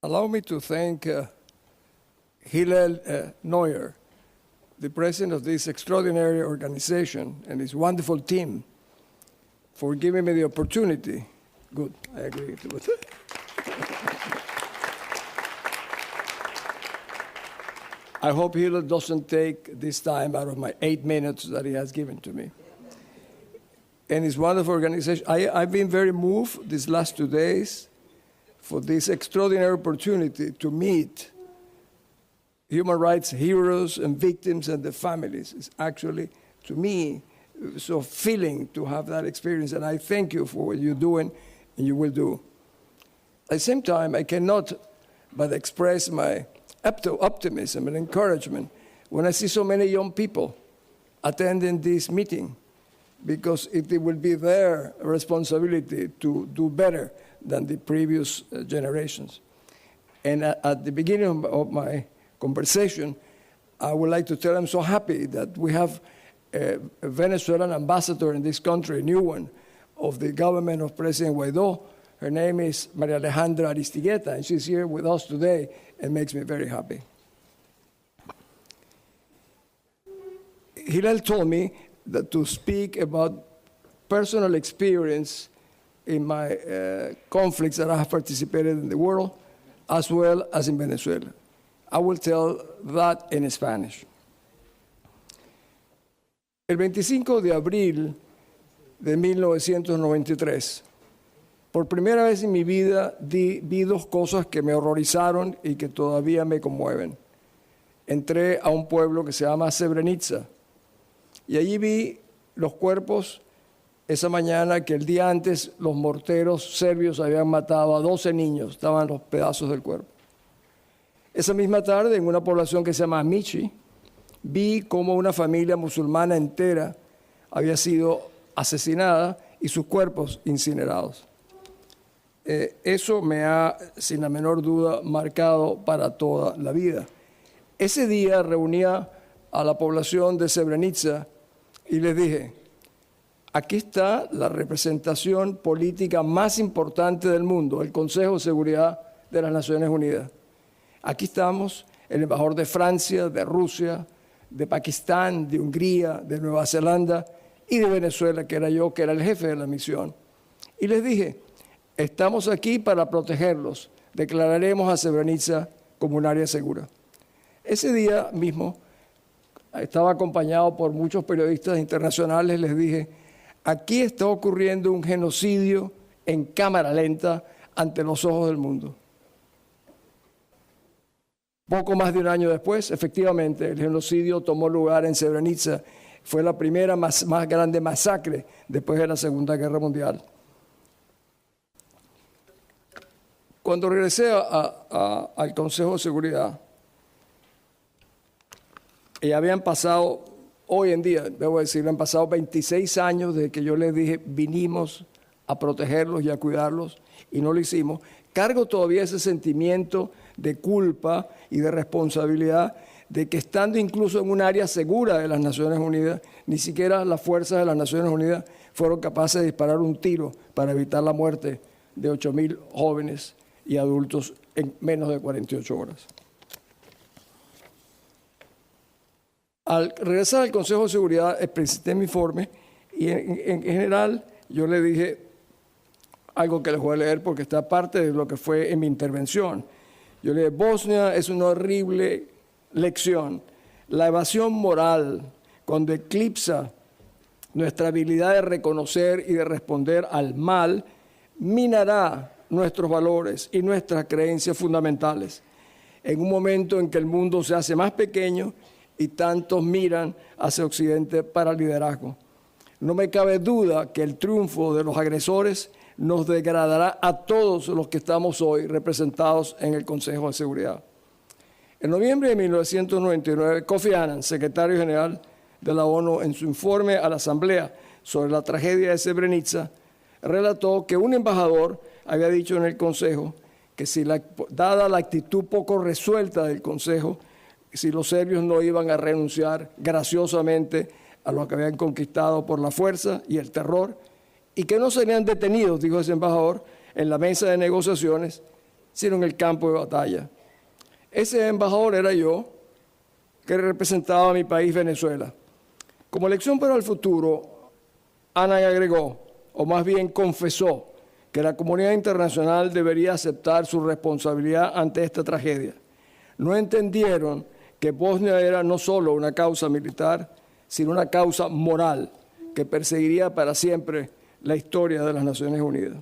Allow me to thank Hillel Neuer, the president of this extraordinary organization and his wonderful team, for giving me the opportunity. Good, I agree with it. I hope Hillel doesn't take this time out of my 8 minutes that he has given to me. And his wonderful organization. I've been very moved these last 2 days for this extraordinary opportunity to meet human rights heroes and victims and their families. It's actually, to me, so filling to have that experience, and I thank you for what you're doing and you will do. At the same time, I cannot but express my optimism and encouragement when I see so many young people attending this meeting, because it will be their responsibility to do better than the previous generations. And at the beginning of my conversation, I would like to tell I'm so happy that we have a Venezuelan ambassador in this country, a new one, of the government of President Guaidó. Her name is Maria Alejandra Aristigueta, and she's here with us today and makes me very happy. Hillel told me that to speak about personal experience in my conflicts that I have participated in the world, as well as in Venezuela. I will tell that in Spanish. El 25 de abril de 1993, por primera vez en mi vida vi dos cosas que me horrorizaron y que todavía me conmueven. Entré a un pueblo que se llama Srebrenica y allí vi los cuerpos esa mañana que el día antes los morteros serbios habían matado a 12 niños, estaban los pedazos del cuerpo. Esa misma tarde, en una población que se llama Michi, vi cómo una familia musulmana entera había sido asesinada y sus cuerpos incinerados. Eso me ha, sin la menor duda, marcado para toda la vida. Ese día reunía a la población de Srebrenica y les dije, aquí está la representación política más importante del mundo, el Consejo de Seguridad de las Naciones Unidas. Aquí estamos el embajador de Francia, de Rusia, de Pakistán, de Hungría, de Nueva Zelanda y de Venezuela, que era yo, que era el jefe de la misión. Y les dije, estamos aquí para protegerlos. Declararemos a Srebrenica como un área segura. Ese día mismo estaba acompañado por muchos periodistas internacionales. Les dije, aquí está ocurriendo un genocidio en cámara lenta ante los ojos del mundo. Poco más de un año después, efectivamente, el genocidio tomó lugar en Srebrenica. Fue la primera más grande masacre después de la Segunda Guerra Mundial. Cuando regresé al Consejo de Seguridad, y habían pasado, hoy en día, debo decir, han pasado 26 años desde que yo les dije, vinimos a protegerlos y a cuidarlos, y no lo hicimos. Cargo todavía ese sentimiento de culpa y de responsabilidad de que estando incluso en un área segura de las Naciones Unidas, ni siquiera las fuerzas de las Naciones Unidas fueron capaces de disparar un tiro para evitar la muerte de 8.000 jóvenes y adultos en menos de 48 horas. Al regresar al Consejo de Seguridad, presenté mi informe y en general yo le dije algo que les voy a leer porque está parte de lo que fue en mi intervención. Yo le dije, Bosnia es una horrible lección. La evasión moral, cuando eclipsa nuestra habilidad de reconocer y de responder al mal, minará nuestros valores y nuestras creencias fundamentales. En un momento en que el mundo se hace más pequeño y tantos miran hacia Occidente para liderazgo. No me cabe duda que el triunfo de los agresores nos degradará a todos los que estamos hoy representados en el Consejo de Seguridad. En noviembre de 1999, Kofi Annan, secretario general de la ONU, en su informe a la Asamblea sobre la tragedia de Srebrenica, relató que un embajador había dicho en el Consejo que dada la actitud poco resuelta del Consejo, si los serbios no iban a renunciar graciosamente a lo que habían conquistado por la fuerza y el terror, y que no serían detenidos, dijo ese embajador, en la mesa de negociaciones, sino en el campo de batalla. Ese embajador era yo, que representaba a mi país, Venezuela. Como lección para el futuro, Annan agregó, o más bien confesó, que la comunidad internacional debería aceptar su responsabilidad ante esta tragedia. No entendieron que Bosnia era no solo una causa militar, sino una causa moral que perseguiría para siempre la historia de las Naciones Unidas.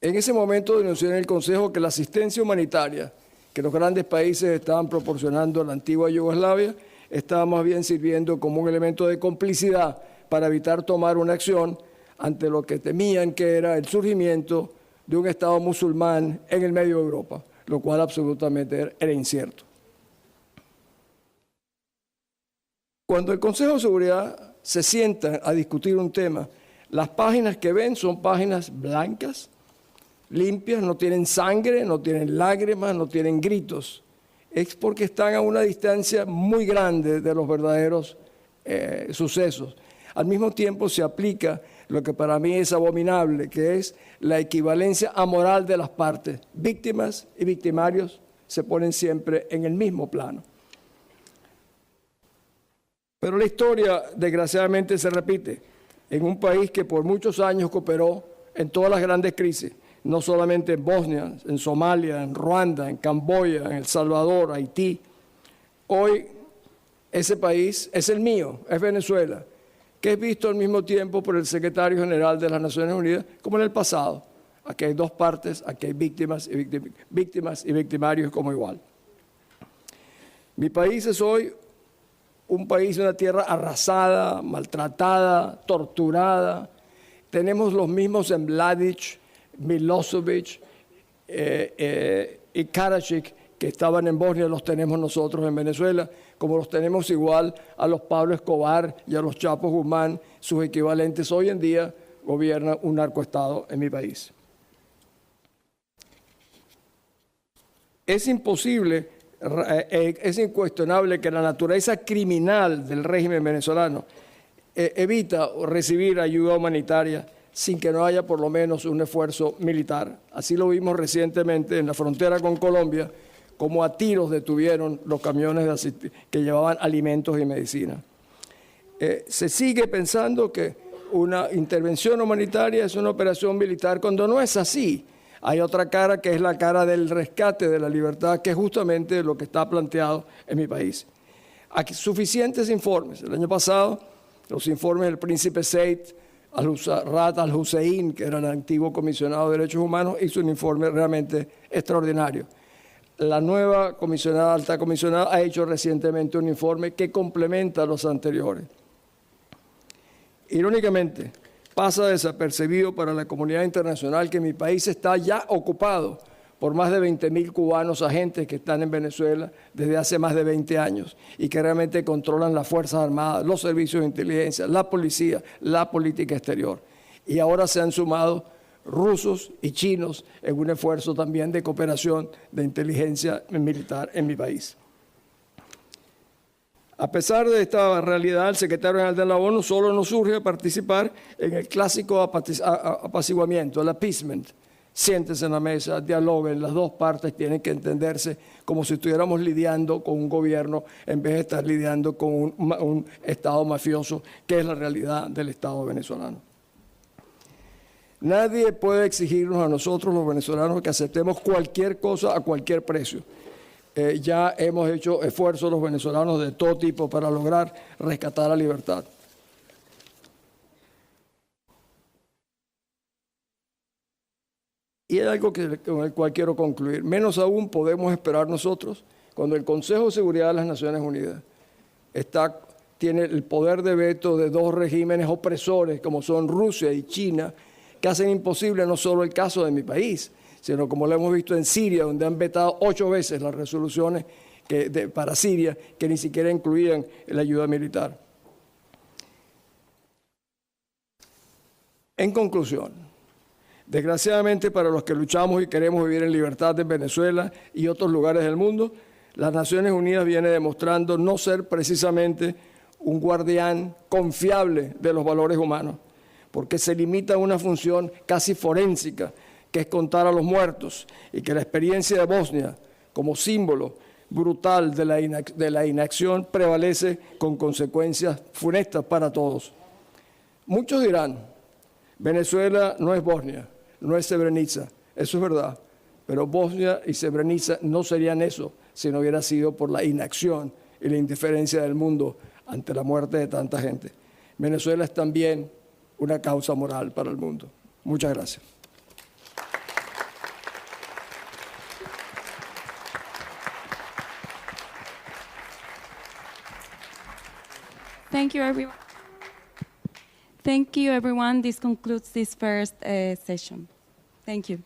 En ese momento denuncié en el Consejo que la asistencia humanitaria que los grandes países estaban proporcionando a la antigua Yugoslavia estaba más bien sirviendo como un elemento de complicidad para evitar tomar una acción ante lo que temían que era el surgimiento de un Estado musulmán en el medio de Europa, lo cual absolutamente era incierto. Cuando el Consejo de Seguridad se sienta a discutir un tema, las páginas que ven son páginas blancas, limpias, no tienen sangre, no tienen lágrimas, no tienen gritos. Es porque están a una distancia muy grande de los verdaderos sucesos. Al mismo tiempo se aplica lo que para mí es abominable, que es la equivalencia amoral de las partes. Víctimas y victimarios se ponen siempre en el mismo plano. Pero la historia, desgraciadamente, se repite en un país que por muchos años cooperó en todas las grandes crisis, no solamente en Bosnia, en Somalia, en Ruanda, en Camboya, en El Salvador, Haití. Hoy ese país es el mío, es Venezuela, que es visto al mismo tiempo por el secretario general de las Naciones Unidas como en el pasado. Aquí hay dos partes, aquí hay víctimas y victimarios como igual. Mi país es hoy un país, una tierra arrasada, maltratada, torturada. Tenemos los mismos en Mladic, Milosevic y Karadzic que estaban en Bosnia, los tenemos nosotros en Venezuela, como los tenemos igual a los Pablo Escobar y a los Chapos Guzmán, sus equivalentes hoy en día gobiernan un narcoestado en mi país. Es imposible, es incuestionable que la naturaleza criminal del régimen venezolano evita recibir ayuda humanitaria sin que no haya por lo menos un esfuerzo militar. Así lo vimos recientemente en la frontera con Colombia, como a tiros detuvieron los camiones que llevaban alimentos y medicina. Se sigue pensando que una intervención humanitaria es una operación militar, cuando no es así. Hay otra cara que es la cara del rescate de la libertad, que es justamente lo que está planteado en mi país. Hay suficientes informes. El año pasado, los informes del príncipe Said Raad al-Hussein, que era el antiguo comisionado de derechos humanos, hizo un informe realmente extraordinario. La nueva comisionada, alta comisionada, ha hecho recientemente un informe que complementa a los anteriores. Irónicamente, pasa desapercibido para la comunidad internacional que mi país está ya ocupado por más de 20.000 cubanos agentes que están en Venezuela desde hace más de 20 años y que realmente controlan las Fuerzas Armadas, los servicios de inteligencia, la policía, la política exterior. Y ahora se han sumado rusos y chinos en un esfuerzo también de cooperación de inteligencia militar en mi país. A pesar de esta realidad, el secretario general de la ONU solo nos urge a participar en el clásico apaciguamiento, el appeasement. Siéntense en la mesa, dialoguen, las dos partes tienen que entenderse como si estuviéramos lidiando con un gobierno en vez de estar lidiando con un Estado mafioso, que es la realidad del Estado venezolano. Nadie puede exigirnos a nosotros, los venezolanos, que aceptemos cualquier cosa a cualquier precio. Ya hemos hecho esfuerzos los venezolanos de todo tipo para lograr rescatar la libertad. Y hay algo con el cual quiero concluir. Menos aún podemos esperar nosotros cuando el Consejo de Seguridad de las Naciones Unidas tiene el poder de veto de dos regímenes opresores como son Rusia y China, que hacen imposible no solo el caso de mi país, sino como lo hemos visto en Siria, donde han vetado 8 veces las resoluciones para Siria, que ni siquiera incluían la ayuda militar. En conclusión, desgraciadamente para los que luchamos y queremos vivir en libertad en Venezuela y otros lugares del mundo, las Naciones Unidas viene demostrando no ser precisamente un guardián confiable de los valores humanos, porque se limita a una función casi forénsica que es contar a los muertos, y que la experiencia de Bosnia, como símbolo brutal de la inacción, prevalece con consecuencias funestas para todos. Muchos dirán, Venezuela no es Bosnia, no es Srebrenica, eso es verdad, pero Bosnia y Srebrenica no serían eso si no hubiera sido por la inacción y la indiferencia del mundo ante la muerte de tanta gente. Venezuela es también una causa moral para el mundo. Muchas gracias. Thank you, everyone. Thank you, everyone. This concludes this first session. Thank you.